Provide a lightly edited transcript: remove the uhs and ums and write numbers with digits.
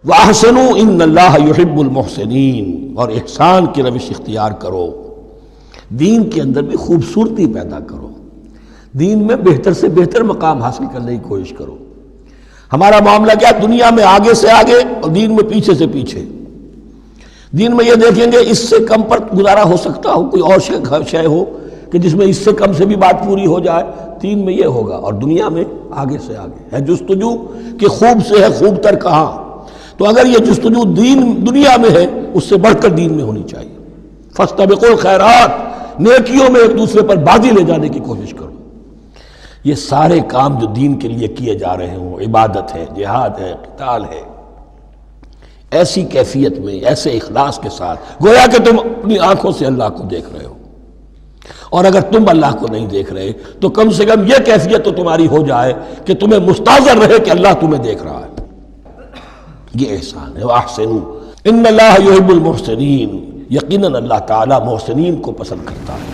وَأَحْسِنُوا إِنَّ اللَّهَ يُحِبُّ الْمُحْسِنِينَ، اور احسان کی روش اختیار کرو، دین کے اندر بھی خوبصورتی پیدا کرو، دین میں بہتر سے بہتر مقام حاصل کرنے کی کوشش کرو۔ ہمارا معاملہ کیا، دنیا میں آگے سے آگے اور دین میں پیچھے سے پیچھے۔ دین میں یہ دیکھیں گے اس سے کم پر گزارا ہو سکتا ہو، کوئی اور شے ہو کہ جس میں اس سے کم سے بھی بات پوری ہو جائے، دین میں یہ ہوگا، اور دنیا میں آگے سے آگے ہے جستجو کہ خوب سے ہے خوب تر کہاں۔ تو اگر یہ جستجو دنیا میں ہے، اس سے بڑھ کر دین میں ہونی چاہیے۔ فاستبقوا الخیرات، نیکیوں میں ایک دوسرے پر بازی لے جانے کی کوشش کرو۔ یہ سارے کام جو دین کے لیے کیے جا رہے ہوں، عبادت ہے، جہاد ہے، قتال ہے، ایسی کیفیت میں، ایسے اخلاص کے ساتھ، گویا کہ تم اپنی آنکھوں سے اللہ کو دیکھ رہے ہو، اور اگر تم اللہ کو نہیں دیکھ رہے تو کم سے کم یہ کیفیت تو تمہاری ہو جائے کہ تمہیں مستحضر رہے کہ اللہ تمہیں دیکھ رہا ہے۔ یہ احسان ہے۔ وَأَحْسِنُوا إِنَّ اللَّهَ يُحِبُّ الْمُحْسِنِينَ، یقیناً اللہ تعالیٰ محسنین کو پسند کرتا ہے۔